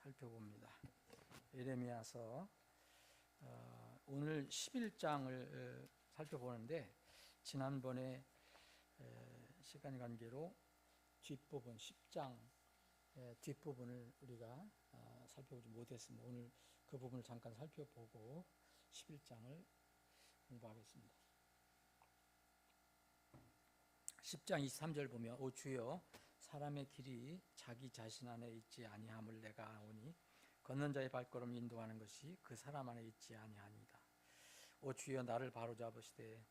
살펴봅니다. 예레미야서 오늘 11장을 살펴보는데 지난번에 시간의 관계로 뒷부분 10장 뒷부분을 우리가 살펴보지 못했습니다. 오늘 그 부분을 잠깐 살펴보고 11장을 공부하겠습니다. 10장 23절 보면 오 주여 사람의 길이 자기 자신 안에 있지 아니함을 내가 아오니 걷는 자의 발걸음 인도하는 것이 그 사람 안에 있지 아니하니이다. 오 주여 나를 바로잡으시되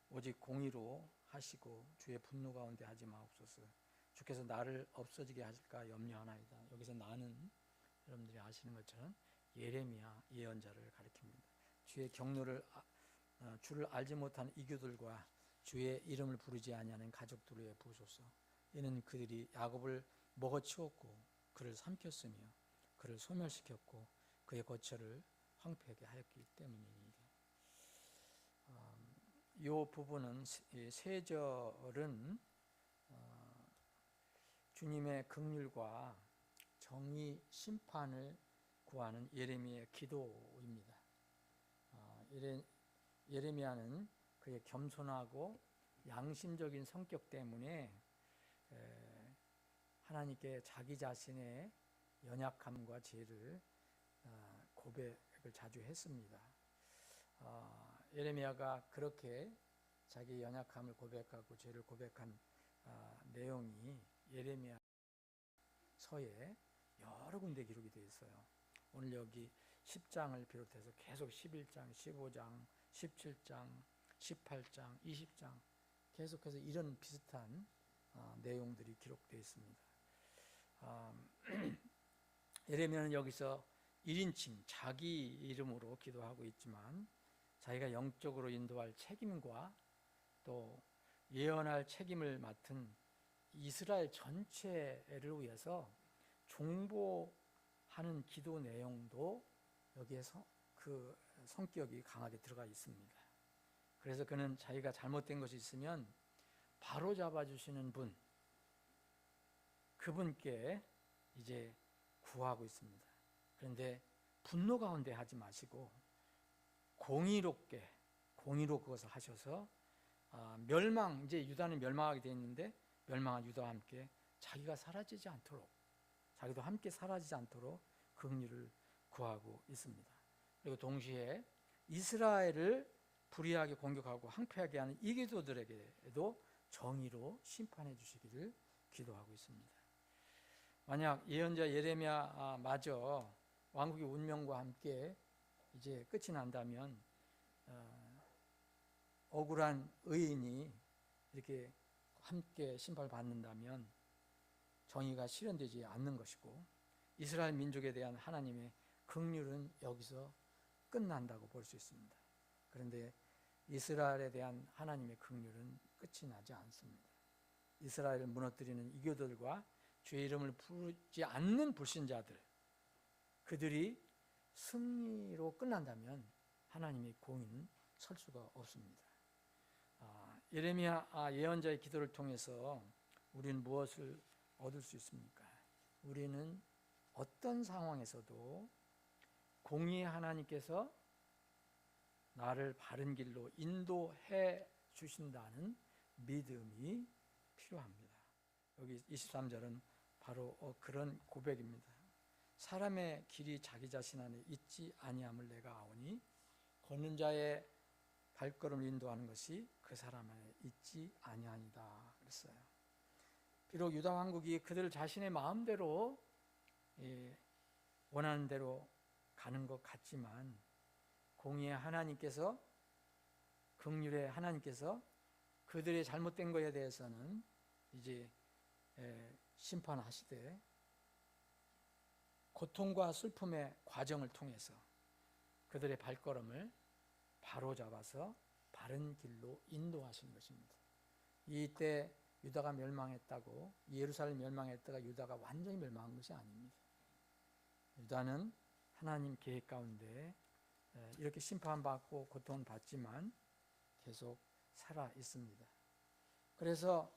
오직 공의로 하시고 주의 분노 가운데 하지 마옵소서. 주께서 나를 없어지게 하실까 염려하나이다. 여기서 나는 여러분들이 아시는 것처럼 예레미야 예언자를 가리킵니다. 주의 경로를 주를 알지 못하는 이교들과 주의 이름을 부르지 아니하는 가족들을 위해 부으소서. 이는 그들이 야곱을 먹어치웠고 그를 삼켰으며 그를 소멸시켰고 그의 거처를 황폐하게 하였기 때문이니이다. 이 부분은 세 절은 주님의 긍휼과 정의 심판을 구하는 예레미야의 기도입니다. 예레미야는 그의 겸손하고 양심적인 성격 때문에 하나님께 자기 자신의 연약함과 죄를 고백을 자주 했습니다. 예레미야가 그렇게 자기 연약함을 고백하고 죄를 고백한 내용이 예레미야 서에 여러 군데 기록이 되어 있어요. 오늘 여기 10장을 비롯해서 계속 11장, 15장, 17장, 18장, 20장 계속해서 이런 비슷한 내용들이 기록되어 있습니다. 예레미야는 여기서 1인칭 자기 이름으로 기도하고 있지만 자기가 영적으로 인도할 책임과 또 예언할 책임을 맡은 이스라엘 전체를 위해서 중보하는 기도 내용도 여기에서 그 성격이 강하게 들어가 있습니다. 그래서 그는 자기가 잘못된 것이 있으면 바로 잡아주시는 분, 그분께 이제 구하고 있습니다. 그런데 분노 가운데 하지 마시고 공의로 그것을 하셔서 이제 유다는 멸망하게 되어 있는데 멸망한 유다와 함께 자기가 사라지지 않도록, 자기도 함께 사라지지 않도록 긍휼을 구하고 있습니다. 그리고 동시에 이스라엘을 불의하게 공격하고 항폐하게 하는 이교도들에게도 정의로 심판해 주시기를 기도하고 있습니다. 만약 예언자 예레미야마저 왕국의 운명과 함께 이제 끝이 난다면 억울한 의인이 이렇게 함께 심판을 받는다면 정의가 실현되지 않는 것이고 이스라엘 민족에 대한 하나님의 긍휼은 여기서 끝난다고 볼 수 있습니다. 그런데 이스라엘에 대한 하나님의 긍휼은 끝이 나지 않습니다. 이스라엘을 무너뜨리는 이교들과 주의 이름을 부르지 않는 불신자들, 그들이 승리로 끝난다면 하나님의 공의는 설 수가 없습니다. 예레미야 예언자의 기도를 통해서 우리는 무엇을 얻을 수 있습니까? 우리는 어떤 상황에서도 공의의 하나님께서 나를 바른 길로 인도해 주신다는 믿음이 필요합니다. 여기 23절은 바로 그런 고백입니다. 사람의 길이 자기 자신 안에 있지 아니함을 내가 아오니 걷는 자의 발걸음을 인도하는 것이 그 사람 안에 있지 아니하니이다 그랬어요. 비록 유다 왕국이 그들 자신의 마음대로 원하는 대로 가는 것 같지만 공의의 하나님께서, 긍휼의 하나님께서 그들의 잘못된 것에 대해서는 이제 심판하시되 고통과 슬픔의 과정을 통해서 그들의 발걸음을 바로 잡아서 바른 길로 인도하시는 것입니다. 이때 유다가 멸망했다고, 예루살렘 멸망했다가 유다가 완전히 멸망한 것이 아닙니다. 유다는 하나님 계획 가운데 이렇게 심판받고 고통을 받지만 계속 살아 있습니다. 그래서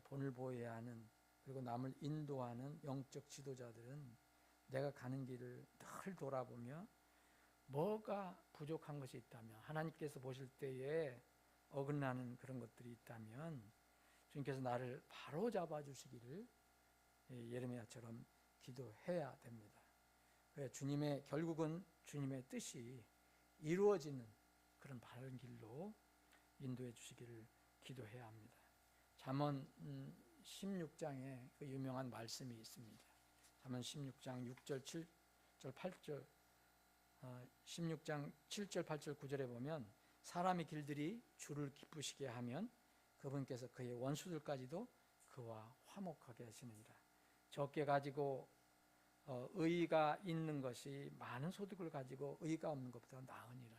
본을 보여야 하는, 그리고 남을 인도하는 영적 지도자들은 내가 가는 길을 늘 돌아보며 뭐가 부족한 것이 있다면, 하나님께서 보실 때에 어긋나는 그런 것들이 있다면 주님께서 나를 바로 잡아주시기를 예레미야처럼 기도해야 됩니다. 주님의, 결국은 주님의 뜻이 이루어지는 그런 바른 길로 인도해 주시기를 기도해야 합니다. 잠언 16장에 그 유명한 말씀이 있습니다. 잠언 16장 6절, 7절, 8절, 16장 7절, 8절, 9절에 보면 사람의 길들이 주를 기쁘시게 하면 그분께서 그의 원수들까지도 그와 화목하게 하시느니라. 적게 가지고 의의가 있는 것이 많은 소득을 가지고 의의가 없는 것보다 나으니라.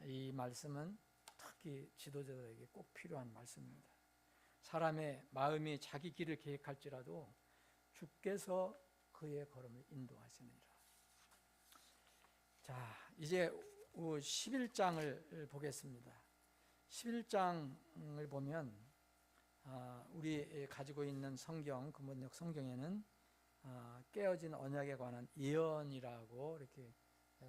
이 말씀은 특히 지도자들에게 꼭 필요한 말씀입니다. 사람의 마음이 자기 길을 계획할지라도 주께서 그의 걸음을 인도하시느니라. 자, 이제 11장을 보겠습니다. 11장을 보면 우리 가지고 있는 성경, 근본적 성경에는 깨어진 언약에 관한 예언이라고 이렇게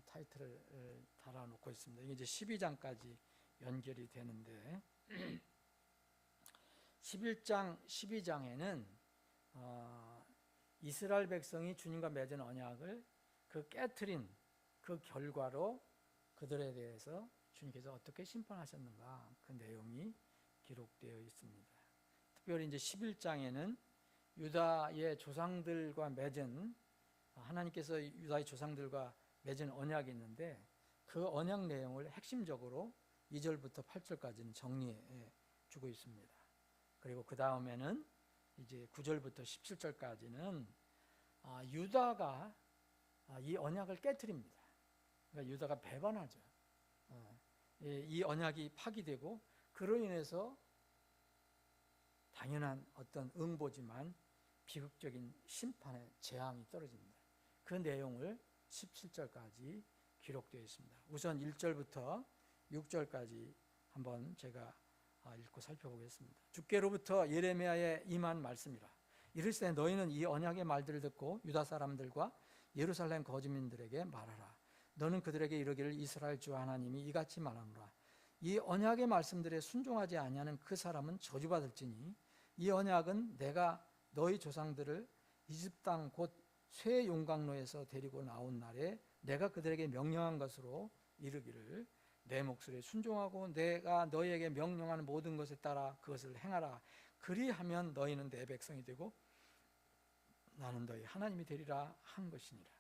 타이틀을 달아놓고 있습니다. 이게 이제 12장까지 연결이 되는데 11장, 12장에는 이스라엘 백성이 주님과 맺은 언약을 그 깨트린 그 결과로 그들에 대해서 주님께서 어떻게 심판하셨는가, 그 내용이 기록되어 있습니다. 특별히 이제 11장에는 유다의 조상들과 맺은, 하나님께서 유다의 조상들과 맺은 언약이 있는데 그 언약 내용을 핵심적으로 2절부터 8절까지는 정리해 주고 있습니다. 그리고 그 다음에는 이제 9절부터 17절까지는 유다가 이 언약을 깨트립니다. 그러니까 유다가 배반하죠. 이 언약이 파기되고 그로 인해서 당연한 어떤 응보지만 비극적인 심판의 재앙이 떨어집니다. 그 내용을 17절까지 기록되어 있습니다. 우선 1절부터 6절까지 한번 제가 읽고 살펴보겠습니다. 주께로부터 예레미야에 임한 말씀이라. 이르시되 너희는 이 언약의 말들을 듣고 유다 사람들과 예루살렘 거주민들에게 말하라. 너는 그들에게 이르기를 이스라엘 주 하나님이 이같이 말하노라. 이 언약의 말씀들에 순종하지 아니하는 그 사람은 저주받을지니 이 언약은 내가 너희 조상들을 이집 땅 곧 쇠 용광로에서 데리고 나온 날에 내가 그들에게 명령한 것으로 이르기를 내 목소리에 순종하고 내가 너희에게 명령하는 모든 것에 따라 그것을 행하라. 그리하면 너희는 내 백성이 되고 나는 너희 하나님이 되리라 한 것이니라.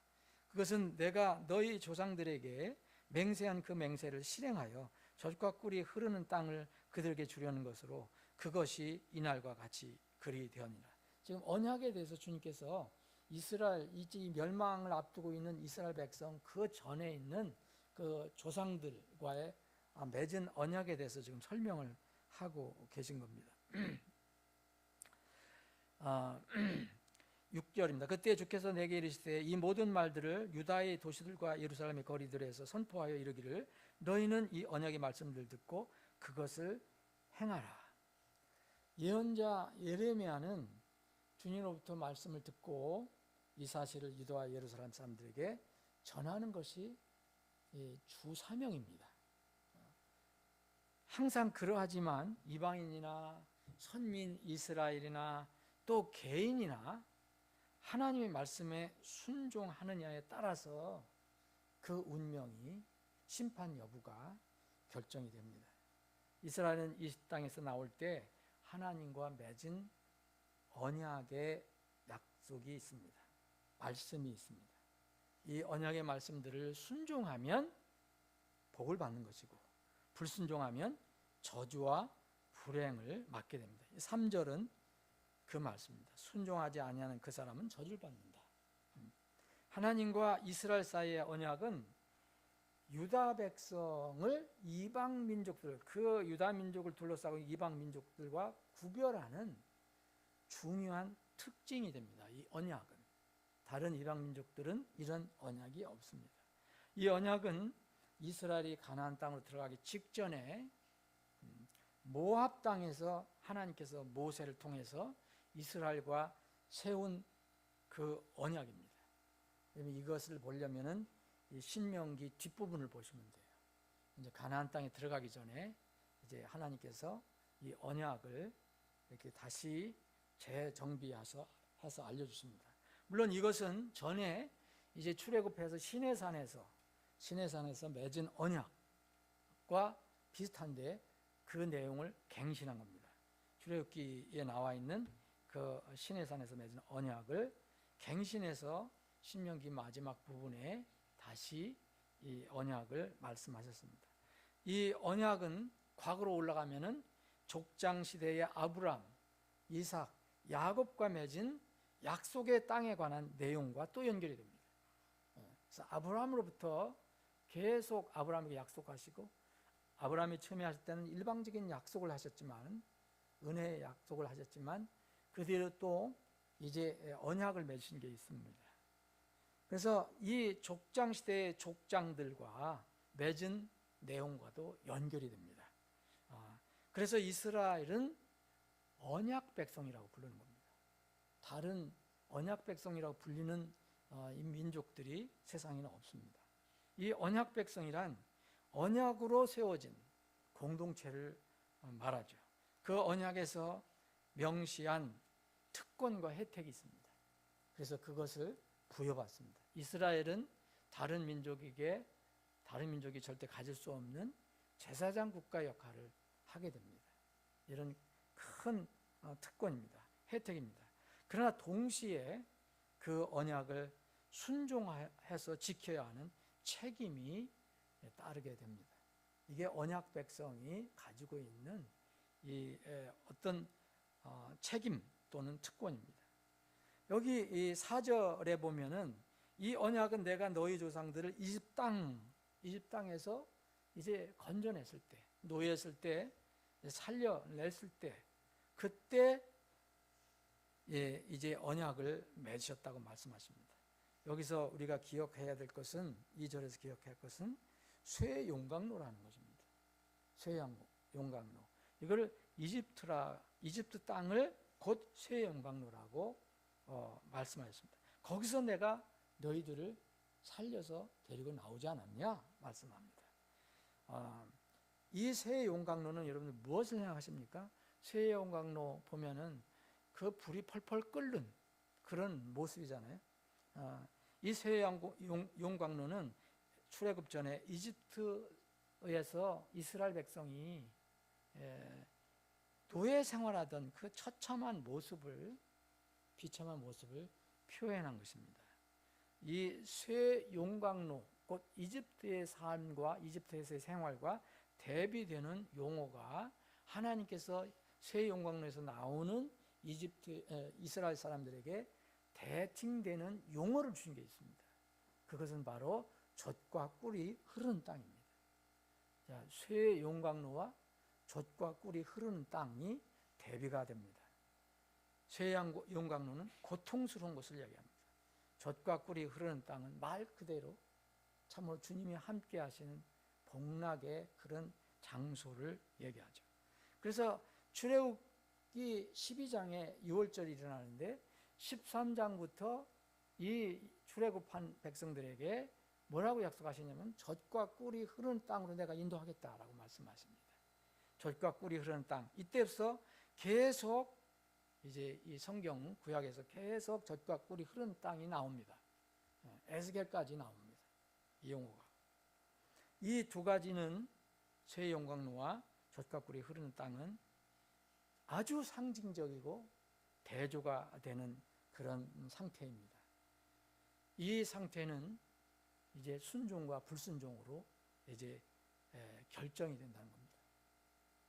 그것은 내가 너희 조상들에게 맹세한 그 맹세를 실행하여 젖과 꿀이 흐르는 땅을 그들에게 주려는 것으로 그것이 이날과 같이 그리 되었니라. 지금 언약에 대해서 주님께서 이스라엘, 이 멸망을 앞두고 있는 이스라엘 백성 그 전에 있는 그 조상들과의 맺은 언약에 대해서 지금 설명을 하고 계신 겁니다. 6절입니다. 그때 주께서 내게 이르시되 이 모든 말들을 유다의 도시들과 예루살렘의 거리들에서 선포하여 이르기를 너희는 이 언약의 말씀들을 듣고 그것을 행하라. 예언자 예레미야는 주님으로부터 말씀을 듣고 이 사실을 유다와 예루살렘 사람들에게 전하는 것이 주 사명입니다. 항상 그러하지만 이방인이나 선민 이스라엘이나 또 개인이나 하나님의 말씀에 순종하느냐에 따라서 그 운명이, 심판 여부가 결정이 됩니다. 이스라엘은 이 땅에서 나올 때 하나님과 맺은 언약의 약속이 있습니다. 말씀이 있습니다. 이 언약의 말씀들을 순종하면 복을 받는 것이고 불순종하면 저주와 불행을 맞게 됩니다. 3절은 그 말씀입니다. 순종하지 아니하는 그 사람은 저주를 받는다. 하나님과 이스라엘 사이의 언약은 유다 백성을 이방 민족들, 그 유다 민족을 둘러싸고 이방 민족들과 구별하는 중요한 특징이 됩니다. 이 언약은. 다른 이방 민족들은 이런 언약이 없습니다. 이 언약은 이스라엘이 가나안 땅으로 들어가기 직전에 모압 땅에서 하나님께서 모세를 통해서 이스라엘과 세운 그 언약입니다. 이것을 보려면은 이 신명기 뒷부분을 보시면 돼요. 이제 가나안 땅에 들어가기 전에 이제 하나님께서 이 언약을 이렇게 다시 재정비해서 알려주십니다. 물론 이것은 전에 이제 출애굽해서 시내산에서 맺은 언약과 비슷한데 그 내용을 갱신한 겁니다. 출애굽기에 나와 있는 그 시내산에서 맺은 언약을 갱신해서 신명기 마지막 부분에 다시 이 언약을 말씀하셨습니다. 이 언약은 과거로 올라가면은 족장 시대의 아브람, 이삭, 야곱과 맺은 약속의 땅에 관한 내용과 또 연결이 됩니다. 그래서 아브라함으로부터 계속 아브라함에게 약속하시고, 아브라함이 처음에 하실 때는 일방적인 약속을 하셨지만, 은혜의 약속을 하셨지만 그 뒤로 또 이제 언약을 맺으신 게 있습니다. 그래서 이 족장 시대의 족장들과 맺은 내용과도 연결이 됩니다. 그래서 이스라엘은 언약 백성이라고 부르는 겁니다. 다른 언약 백성이라고 불리는 이 민족들이 세상에는 없습니다. 이 언약 백성이란 언약으로 세워진 공동체를 말하죠. 그 언약에서 명시한 특권과 혜택이 있습니다. 그래서 그것을 부여받습니다. 이스라엘은 다른 민족이 절대 가질 수 없는 제사장 국가 역할을 하게 됩니다. 이런 큰 특권입니다. 혜택입니다. 그러나 동시에 그 언약을 순종해서 지켜야 하는 책임이 따르게 됩니다. 이게 언약 백성이 가지고 있는 이 어떤 책임 또는 특권입니다. 여기 이 4절에 보면은 이 언약은 내가 너희 조상들을 이집 땅에서 이제 건져냈을 때, 노예했을 때, 살려냈을 때, 그때 이제 언약을 맺으셨다고 말씀하십니다. 여기서 우리가 기억해야 될 것은, 2절에서 기억해야 할 것은 쇠용광로라는 것입니다. 쇠용광로. 이걸 이집트 땅을 곧 쇠용광로라고 말씀하셨습니다. 거기서 내가 너희들을 살려서 데리고 나오지 않았냐 말씀합니다. 이 쇠용광로는 여러분들 무엇을 생각하십니까? 쇠용광로 보면은 그 불이 펄펄 끓는 그런 모습이잖아요. 이 쇠용광로는 출애굽 전에 이집트에서 이스라엘 백성이 노예 생활하던 그 비참한 모습을 표현한 것입니다. 이 쇠용광로, 곧 이집트의 삶과 이집트에서의 생활과 대비되는 용어가 하나님께서 쇠용광로에서 나오는 이스라엘 사람들에게 대칭되는 용어를 주신 게 있습니다. 그것은 바로 젖과 꿀이 흐르는 땅입니다. 자, 쇠용광로와 젖과 꿀이 흐르는 땅이 대비가 됩니다. 쇠용광로는 고통스러운 것을 이야기합니다. 젖과 꿀이 흐르는 땅은 말 그대로 참으로 주님이 함께 하시는 복락의 그런 장소를 얘기하죠. 그래서 출애굽기 12장에 6월절이 일어나는데 13장부터 이 출애굽한 백성들에게 뭐라고 약속하시냐면 젖과 꿀이 흐르는 땅으로 내가 인도하겠다라고 말씀하십니다. 젖과 꿀이 흐르는 땅. 이때부터 계속 이제 이 성경 구약에서 계속 젖과 꿀이 흐르는 땅이 나옵니다. 에스겔까지 나옵니다. 이 용어가. 이 두 가지는 쇠용광로와 젖과 꿀이 흐르는 땅은 아주 상징적이고 대조가 되는 그런 상태입니다. 이 상태는 이제 순종과 불순종으로 이제 결정이 된다는 겁니다.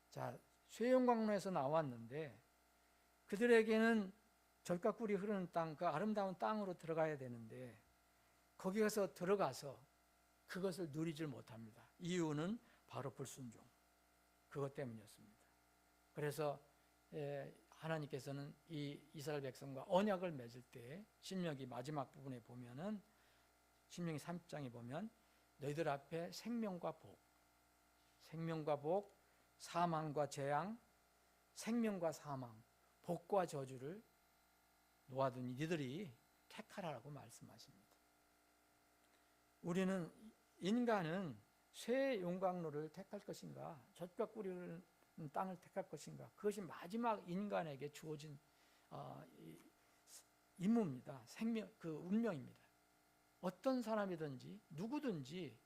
자, 쇠용광로에서 나왔는데 그들에게는 젖과 꿀이 흐르는 땅, 그 아름다운 땅으로 들어가야 되는데 거기 가서 들어가서 그것을 누리질 못합니다. 이유는 바로 불순종. 그것 때문이었습니다. 그래서 하나님께서는 이 이스라엘 백성과 언약을 맺을 때 신명기 마지막 부분에 보면은 신명기 30장에 보면 너희들 앞에 생명과 복, 사망과 재앙, 생명과 사망, 복과 저주를 놓아둔 이들이 택하라고 말씀하십니다. 우리는 인간은 새 용광로를 택할 것인가, 젖과 꿀이 흐르는 땅을 택할 것인가, 그것이 마지막 인간에게 주어진 임무입니다. 그 운명입니다. 어떤 사람이든지 누구든지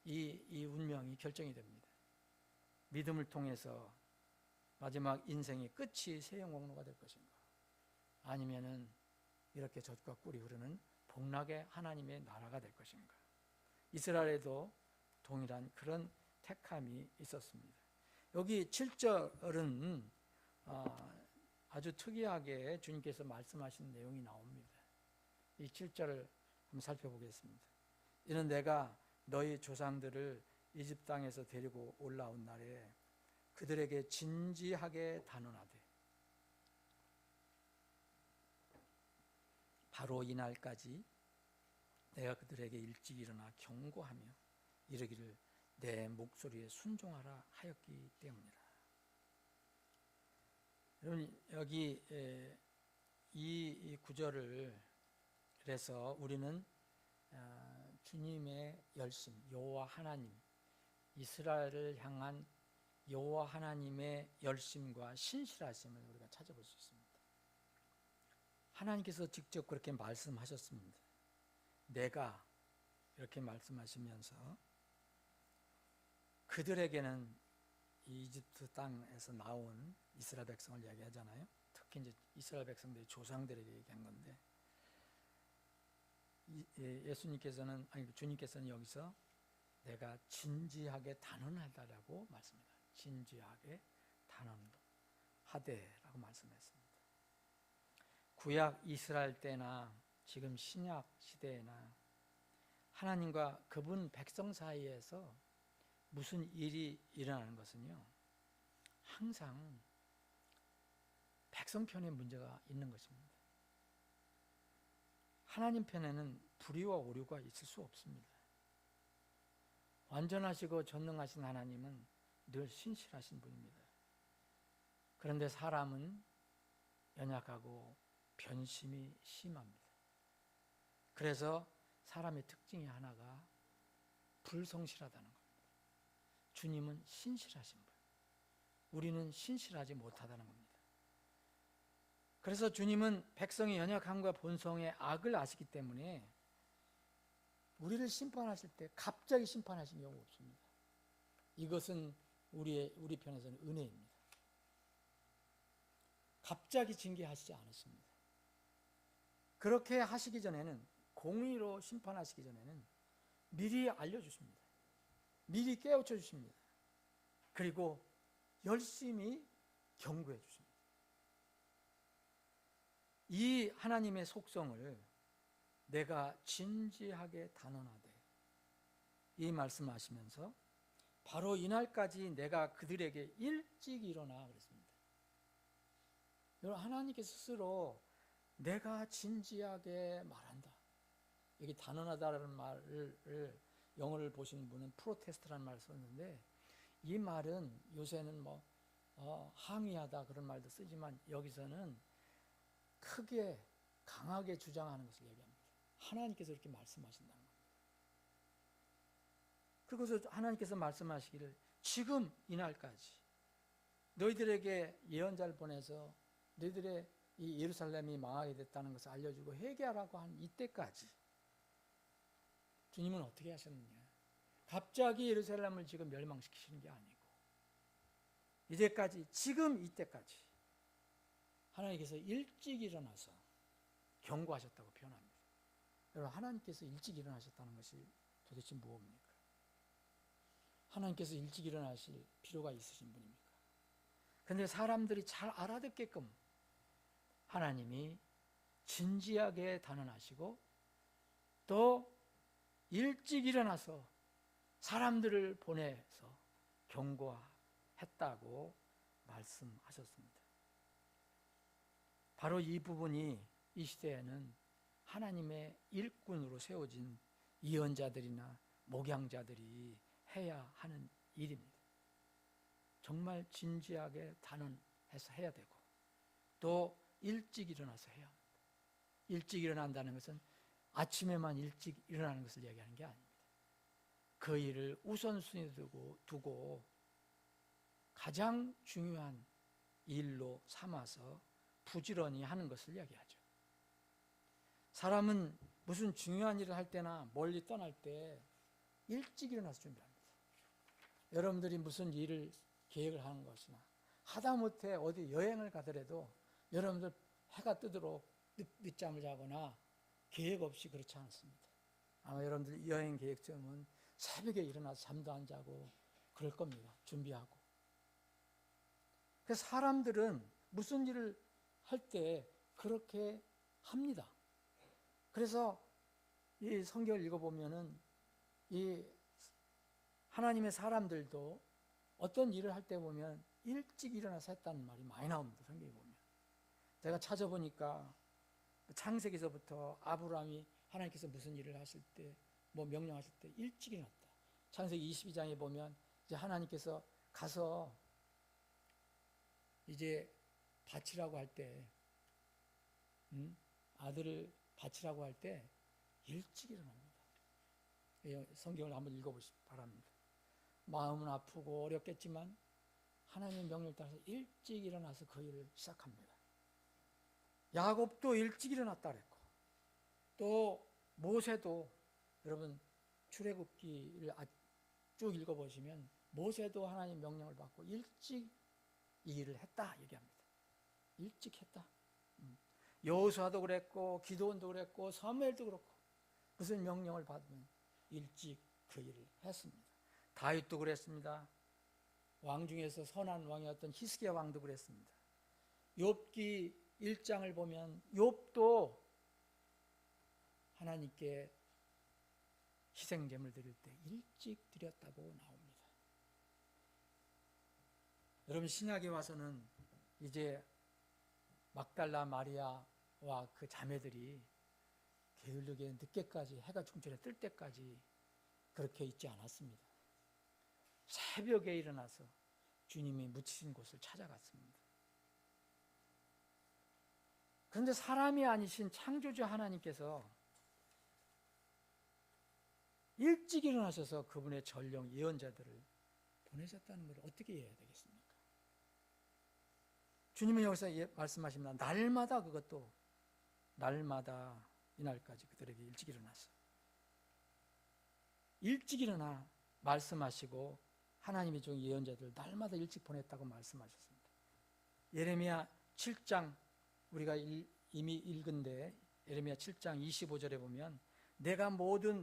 이 운명이 결정이 됩니다. 믿음을 통해서 마지막 인생의 끝이 새 용광로가 될 것인가, 아니면은 이렇게 젖과 꿀이 흐르는 복락의 하나님의 나라가 될 것인가. 이스라엘에도 동일한 그런 택함이 있었습니다. 여기 7절은 아주 특이하게 주님께서 말씀하신 내용이 나옵니다. 이 7절을 한번 살펴보겠습니다. 이는 내가 너희 조상들을 이집트 땅에서 데리고 올라온 날에 그들에게 진지하게 단언하되 바로 이날까지 내가 그들에게 일찍 일어나 경고하며 이르기를 내 목소리에 순종하라 하였기 때문이라. 여러분, 여기 이 구절을 그래서 우리는 주님의 열심, 여호와 하나님, 이스라엘을 향한 여호와 하나님의 열심과 신실하심을 우리가 찾아볼 수 있습니다. 하나님께서 직접 그렇게 말씀하셨습니다. 내가 이렇게 말씀하시면서 그들에게는 이집트 땅에서 나온 이스라엘 백성을 이야기하잖아요. 특히 이제 이스라엘 백성들의 조상들에게 얘기한 건데, 주님께서는 여기서 내가 진지하게 단언하다라고 말씀합니다. 진지하게 단언하되라고 말씀했습니다. 구약 이스라엘 때나 지금 신약 시대에나 하나님과 그분 백성 사이에서 무슨 일이 일어나는 것은요, 항상 백성 편에 문제가 있는 것입니다. 하나님 편에는 불의와 오류가 있을 수 없습니다. 완전하시고 전능하신 하나님은 늘 신실하신 분입니다. 그런데 사람은 연약하고 변심이 심합니다. 그래서 사람의 특징이 하나가 불성실하다는 겁니다. 주님은 신실하신 분, 우리는 신실하지 못하다는 겁니다. 그래서 주님은 백성의 연약함과 본성의 악을 아시기 때문에 우리를 심판하실 때 갑자기 심판하신 경우 없습니다. 이것은 우리 편에서는 은혜입니다. 갑자기 징계하시지 않으십니다. 그렇게 하시기 전에는, 공의로 심판하시기 전에는 미리 알려주십니다. 미리 깨우쳐 주십니다. 그리고 열심히 경고해 주십니다. 이 하나님의 속성을 내가 진지하게 단언하되, 이 말씀하시면서 바로 이날까지 내가 그들에게 일찍 일어나 그랬습니다. 여러분, 하나님께서 스스로 내가 진지하게 말한다, 여기 단언하다라는 말을 영어를 보시는 분은 프로테스트라는 말을 썼는데, 이 말은 요새는 항의하다 그런 말도 쓰지만 여기서는 크게 강하게 주장하는 것을 얘기합니다. 하나님께서 이렇게 말씀하신다는 겁니다. 그리고서 하나님께서 말씀하시기를 지금 이날까지 너희들에게 예언자를 보내서 너희들의 이 예루살렘이 망하게 됐다는 것을 알려주고 회개하라고 한 이때까지 주님은 어떻게 하셨느냐? 갑자기 예루살렘을 지금 멸망시키시는 게 아니고 이제까지, 지금 이때까지 하나님께서 일찍 일어나서 경고하셨다고 표현합니다. 여러분, 하나님께서 일찍 일어나셨다는 것이 도대체 무엇입니까? 하나님께서 일찍 일어나실 필요가 있으신 분입니까? 그런데 사람들이 잘 알아듣게끔 하나님이 진지하게 단언하시고 또 일찍 일어나서 사람들을 보내서 경고했다고 말씀하셨습니다. 바로 이 부분이 이 시대에는 하나님의 일꾼으로 세워진 예언자들이나 목양자들이 해야 하는 일입니다. 정말 진지하게 단언해서 해야 되고, 또 일찍 일어나서 해야 합니다. 일찍 일어난다는 것은 아침에만 일찍 일어나는 것을 얘기하는 게 아닙니다. 그 일을 우선순위에 두고 가장 중요한 일로 삼아서 부지런히 하는 것을 얘기하죠. 사람은 무슨 중요한 일을 할 때나 멀리 떠날 때 일찍 일어나서 준비합니다. 여러분들이 무슨 일을 계획을 하는 것이나 하다못해 어디 여행을 가더라도 여러분들 해가 뜨도록 늦잠을 자거나 계획 없이 그렇지 않습니다. 아마 여러분들 여행 계획 세우면 새벽에 일어나서 잠도 안 자고 그럴 겁니다. 준비하고. 그래서 사람들은 무슨 일을 할 때 그렇게 합니다. 그래서 이 성경을 읽어보면은 이 하나님의 사람들도 어떤 일을 할 때 보면 일찍 일어나서 했다는 말이 많이 나옵니다. 성경에 보면. 제가 찾아보니까 창세기서부터 아브라함이 하나님께서 무슨 일을 하실 때, 뭐 명령하실 때 일찍 일어났다. 창세기 22장에 보면 이제 하나님께서 가서 이제 바치라고 할 때, 아들을 바치라고 할 때 일찍 일어납니다. 성경을 한번 읽어보시기 바랍니다. 마음은 아프고 어렵겠지만 하나님의 명령을 따라서 일찍 일어나서 그 일을 시작합니다. 야곱도 일찍 일어났다 그랬고, 또 모세도, 여러분 출애굽기를 쭉 읽어보시면 모세도 하나님 명령을 받고 일찍 이 일을 했다 얘기합니다. 일찍 했다. 여호수아도 그랬고 기드온도 그랬고 사무엘도 그렇고 무슨 명령을 받으면 일찍 그 일을 했습니다. 다윗도 그랬습니다. 왕 중에서 선한 왕이었던 히스기야 왕도 그랬습니다. 욥기 1장을 보면 욥도 하나님께 희생제물 드릴 때 일찍 드렸다고 나옵니다. 여러분 신약에 와서는 이제 막달라 마리아와 그 자매들이 게으르게 늦게까지 해가 중천에 뜰 때까지 그렇게 있지 않았습니다. 새벽에 일어나서 주님이 묻히신 곳을 찾아갔습니다. 그런데 사람이 아니신 창조주 하나님께서 일찍 일어나셔서 그분의 전령 예언자들을 보내셨다는 것을 어떻게 이해해야 되겠습니까? 주님은 여기서 말씀하십니다. 날마다, 그것도 날마다 이날까지 그들에게 일찍 일어나서 일찍 일어나 말씀하시고 하나님의 종 예언자들 날마다 일찍 보냈다고 말씀하셨습니다. 예레미야 7장 우리가 이미 읽은데 예레미야 7장 25절에 보면 내가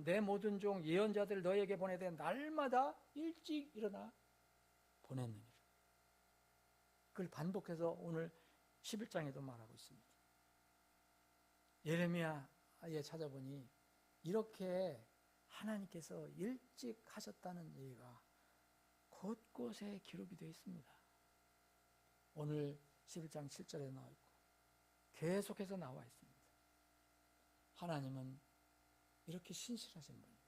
내 모든 종 예언자들 너에게 보내되 날마다 일찍 일어나 보냈느니라. 그걸 반복해서 오늘 11장에도 말하고 있습니다. 예레미야에 찾아보니 이렇게 하나님께서 일찍 하셨다는 얘기가 곳곳에 기록이 되어 있습니다. 오늘 11장 7절에 나와 있고 계속해서 나와 있습니다. 하나님은 이렇게 신실하신 분입니다.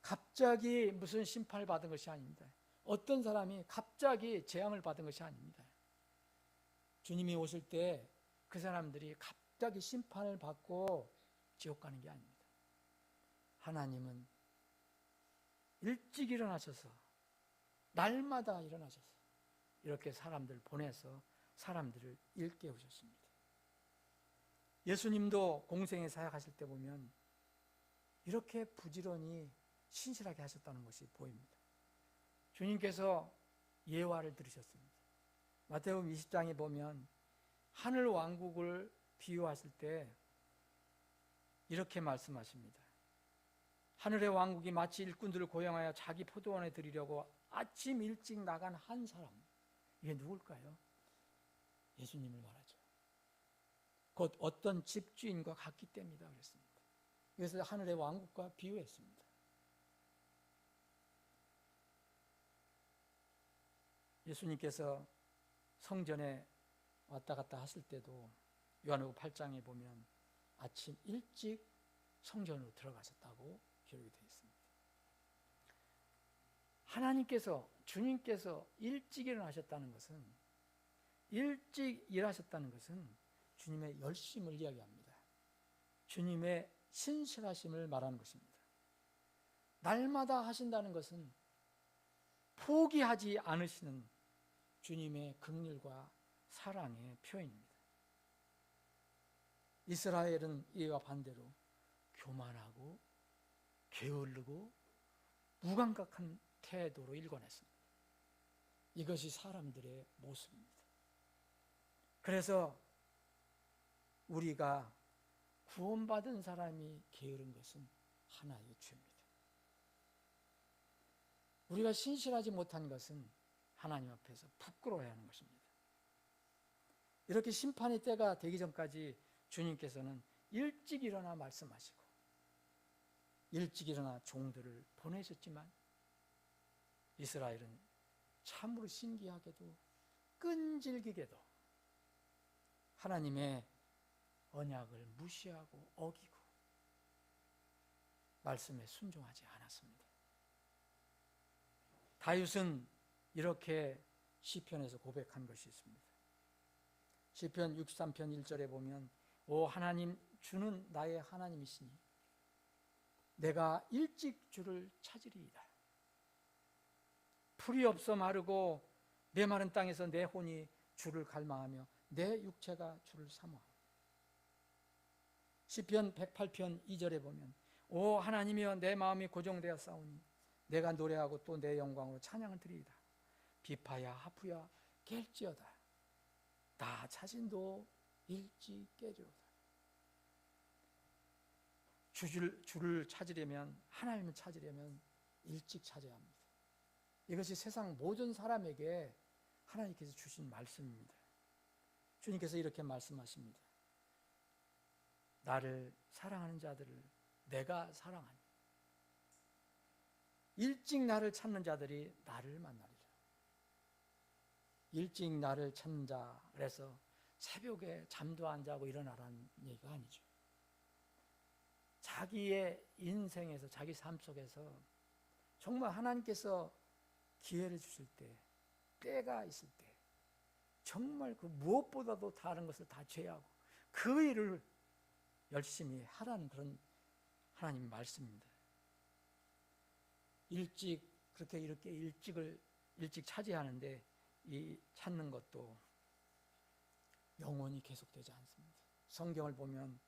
갑자기 무슨 심판을 받은 것이 아닙니다. 어떤 사람이 갑자기 재앙을 받은 것이 아닙니다. 주님이 오실 때 그 사람들이 갑자기 심판을 받고 지옥 가는 게 아닙니다. 하나님은 일찍 일어나셔서 날마다 일어나셔서 이렇게 사람들을 보내서 사람들을 일깨우셨습니다. 예수님도 공생에 사역하실 때 보면 이렇게 부지런히 신실하게 하셨다는 것이 보입니다. 주님께서 예화를 들으셨습니다. 마태복음 20장에 보면 하늘 왕국을 비유하실 때 이렇게 말씀하십니다. 하늘의 왕국이 마치 일꾼들을 고용하여 자기 포도원에 들이려고 아침 일찍 나간 한 사람. 이게 누굴까요? 예수님을 말하죠. 곧 어떤 집주인과 같기 때문이다 그랬습니다. 그래서 하늘의 왕국과 비유했습니다. 예수님께서 성전에 왔다 갔다 하실 때도 요한복음 8장에 보면 아침 일찍 성전으로 들어가셨다고 기록이 되어 있습니다. 하나님께서 주님께서 일찍 일어나셨다는 것은, 일찍 일하셨다는 것은 주님의 열심을 이야기합니다. 주님의 신실하심을 말하는 것입니다. 날마다 하신다는 것은 포기하지 않으시는 주님의 긍휼과 사랑의 표현입니다. 이스라엘은 이와 반대로 교만하고 게으르고 무감각한 태도로 일관했습니다. 이것이 사람들의 모습입니다. 그래서 우리가 구원받은 사람이 게으른 것은 하나의 죄입니다. 우리가 신실하지 못한 것은 하나님 앞에서 부끄러워야 하는 것입니다. 이렇게 심판의 때가 되기 전까지 주님께서는 일찍 일어나 말씀하시고 일찍 일어나 종들을 보내셨지만 이스라엘은 참으로 신기하게도 끈질기게도 하나님의 언약을 무시하고 어기고 말씀에 순종하지 않았습니다. 다윗은 이렇게 시편에서 고백한 것이 있습니다. 시편 63편 1절에 보면 오 하나님 주는 나의 하나님이시니 내가 일찍 주를 찾으리이다. 풀이 없어 마르고 메마른 땅에서 내 혼이 주를 갈망하며 내 육체가 주를 사모하고. 시편 108편 2절에 보면 오 하나님이여 내 마음이 고정되어 싸우니 내가 노래하고 또 내 영광으로 찬양을 드리이다. 비파야 하프야 깰지어다. 나 자신도 일찍 깨지로다. 주를 찾으려면, 하나님을 찾으려면 일찍 찾아야 합니다. 이것이 세상 모든 사람에게 하나님께서 주신 말씀입니다. 주님께서 이렇게 말씀하십니다. 나를 사랑하는 자들을 내가 사랑하니 일찍 나를 찾는 자들이 나를 만나리라. 일찍 나를 찾는 자, 그래서 새벽에 잠도 안 자고 일어나라는 얘기가 아니죠. 자기의 인생에서, 자기 삶 속에서 정말 하나님께서 기회를 주실 때, 때가 있을 때 정말 그 무엇보다도 다른 것을 다 제하고 그 일을 열심히 하라는 그런 하나님의 말씀입니다. 그렇게 이렇게 일찍 차지하는데 이 찾는 것도 영원히 계속되지 않습니다. 성경을 보면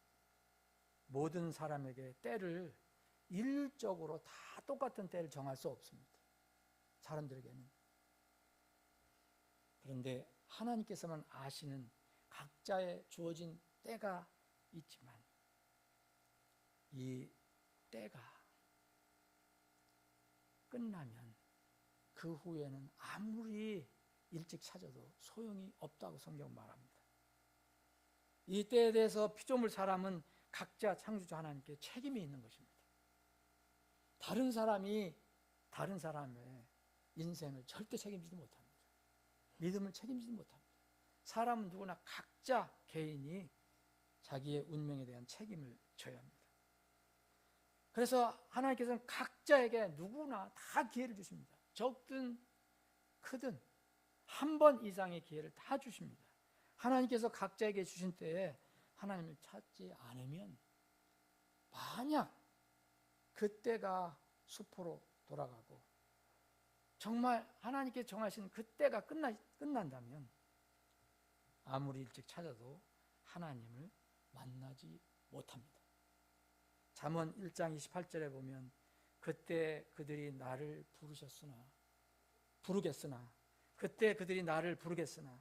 모든 사람에게 때를 일적으로 다 똑같은 때를 정할 수 없습니다. 사람들에게는. 그런데 하나님께서만 아시는 각자의 주어진 때가 있지만 이 때가 끝나면 그 후에는 아무리 일찍 찾아도 소용이 없다고 성경 말합니다. 이 때에 대해서 피조물 사람은 각자 창조주 하나님께 책임이 있는 것입니다. 다른 사람이 다른 사람의 인생을 절대 책임지지 못합니다. 믿음을 책임지지 못합니다. 사람은 누구나 각자 개인이 자기의 운명에 대한 책임을 져야 합니다. 그래서 하나님께서는 각자에게 누구나 다 기회를 주십니다. 적든 크든 한 번 이상의 기회를 다 주십니다. 하나님께서 각자에게 주신 때에 하나님을 찾지 않으면 만약 그때가 수포로 돌아가고 정말 하나님께 정하신 그때가 끝난다면 아무리 일찍 찾아도 하나님을 만나지 못합니다. 잠언 1장 28절에 보면 그때 그들이 나를 부르겠으나 그때 그들이 나를 부르겠으나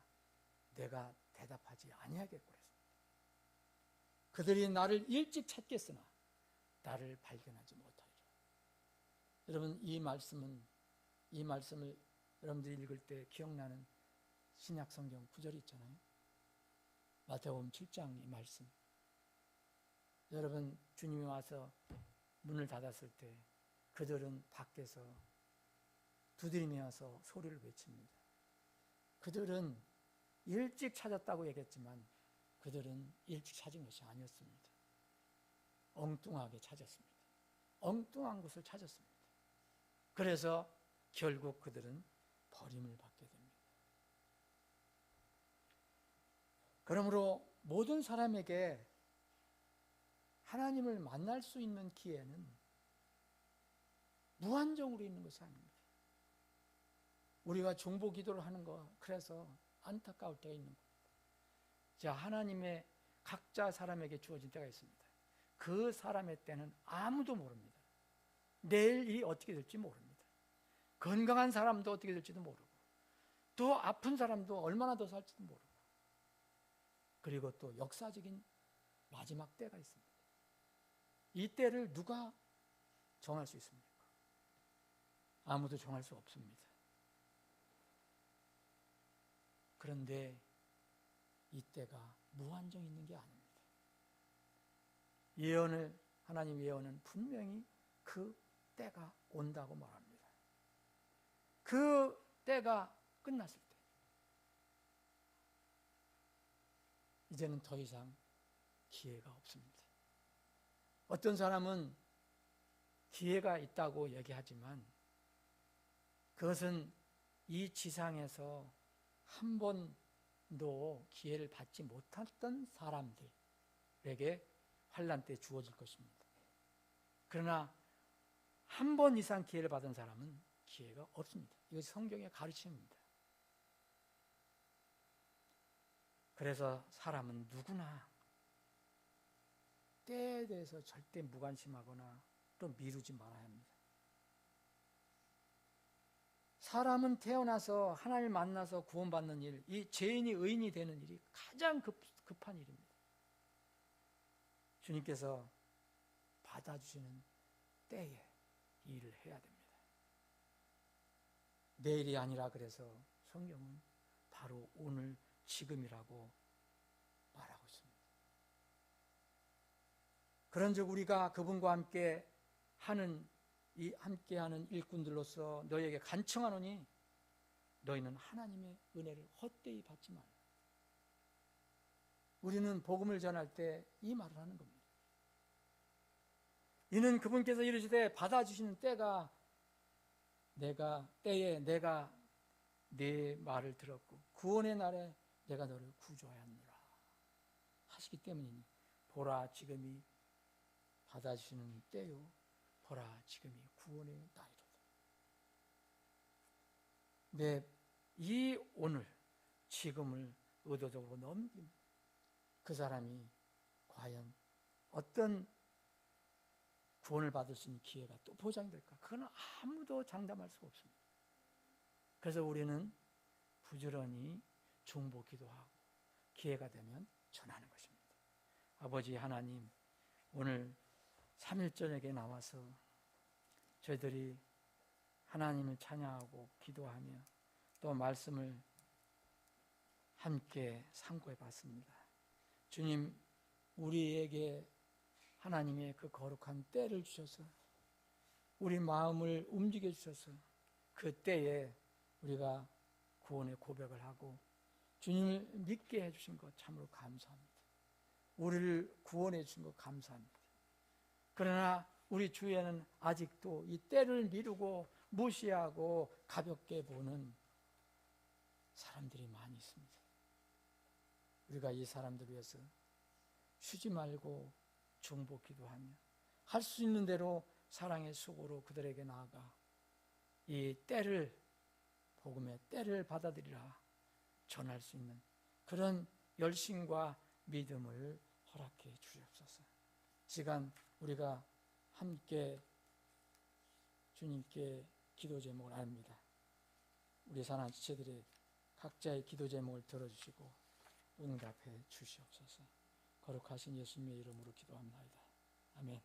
내가 대답하지 아니하겠고 그랬습니다. 그들이 나를 일찍 찾겠으나 나를 발견하지 못하리라. 여러분 이 말씀을 여러분들이 읽을 때 기억나는 신약 성경 구절이 있잖아요. 마태복음 7장 이 말씀. 여러분 주님이 와서 문을 닫았을 때 그들은 밖에서 두드리면서 소리를 외칩니다. 그들은 일찍 찾았다고 얘기했지만 그들은 일찍 찾은 것이 아니었습니다. 엉뚱하게 찾았습니다. 엉뚱한 곳을 찾았습니다. 그래서 결국 그들은 버림을 받게 됩니다. 그러므로 모든 사람에게 하나님을 만날 수 있는 기회는 무한정으로 있는 것이 아닙니다. 우리가 중보 기도를 하는 거, 그래서 안타까울 때가 있는 겁니다. 자, 하나님의 각자 사람에게 주어진 때가 있습니다. 그 사람의 때는 아무도 모릅니다. 내일 일이 어떻게 될지 모릅니다. 건강한 사람도 어떻게 될지도 모르고, 또 아픈 사람도 얼마나 더 살지도 모르고, 그리고 또 역사적인 마지막 때가 있습니다. 이 때를 누가 정할 수 있습니까? 아무도 정할 수 없습니다. 그런데 이 때가 무한정 있는 게 아닙니다. 하나님 예언은 분명히 그 때가 온다고 말합니다. 그 때가 끝났을 때 이제는 더 이상 기회가 없습니다. 어떤 사람은 기회가 있다고 얘기하지만 그것은 이 지상에서 한 번도 기회를 받지 못했던 사람들에게 환난 때 주어질 것입니다. 그러나 한 번 이상 기회를 받은 사람은 기회가 없습니다. 이것이 성경의 가르침입니다. 그래서 사람은 누구나 때에 대해서 절대 무관심하거나 또 미루지 말아야 합니다. 사람은 태어나서 하나님을 만나서 구원받는 일, 이 죄인이 의인이 되는 일이 가장 급한 일입니다. 주님께서 받아주시는 때에 이 일을 해야 됩니다. 내일이 아니라 그래서 성경은 바로 오늘 지금이라고 말하고 있습니다. 그런즉 우리가 그분과 함께하는 일꾼들로서 너희에게 간청하노니 너희는 하나님의 은혜를 헛되이 받지 말라. 우리는 복음을 전할 때 이 말을 하는 겁니다. 이는 그분께서 이르시되 받아주시는 때가 내가 네 말을 들었고 구원의 날에 내가 너를 구조하였노라 하시기 때문이니 보라 지금이 받아주시는 때요 보라 지금이 구원의 날이로다. 이 오늘 지금을 의도적으로 넘기면 그 사람이 과연 어떤 구원을 받을 수 있는 기회가 또 보장될까? 그건 아무도 장담할 수가 없습니다. 그래서 우리는 부지런히 중보 기도하고 기회가 되면 전하는 것입니다. 아버지 하나님, 오늘 3일 저녁에 나와서 저희들이 하나님을 찬양하고 기도하며 또 말씀을 함께 상고해 봤습니다. 주님, 우리에게 하나님의 그 거룩한 때를 주셔서 우리 마음을 움직여 주셔서 그 때에 우리가 구원의 고백을 하고 주님을 믿게 해주신 것 참으로 감사합니다. 우리를 구원해 주신 것 감사합니다. 그러나 우리 주위에는 아직도 이 때를 미루고 무시하고 가볍게 보는 사람들이 많이 있습니다. 우리가 이 사람들 위해서 쉬지 말고 중보 기도하며 할 수 있는 대로 사랑의 수고로 그들에게 나아가 이 때를, 복음의 때를 받아들이라 전할 수 있는 그런 열심과 믿음을 허락해 주시옵소서. 시간 우리가 함께 주님께 기도 제목을 아닙니다. 우리 사랑하는 지체들의 각자의 기도 제목을 들어주시고 응답해 주시옵소서. 거룩하신 예수님의 이름으로 기도합니다. 아멘.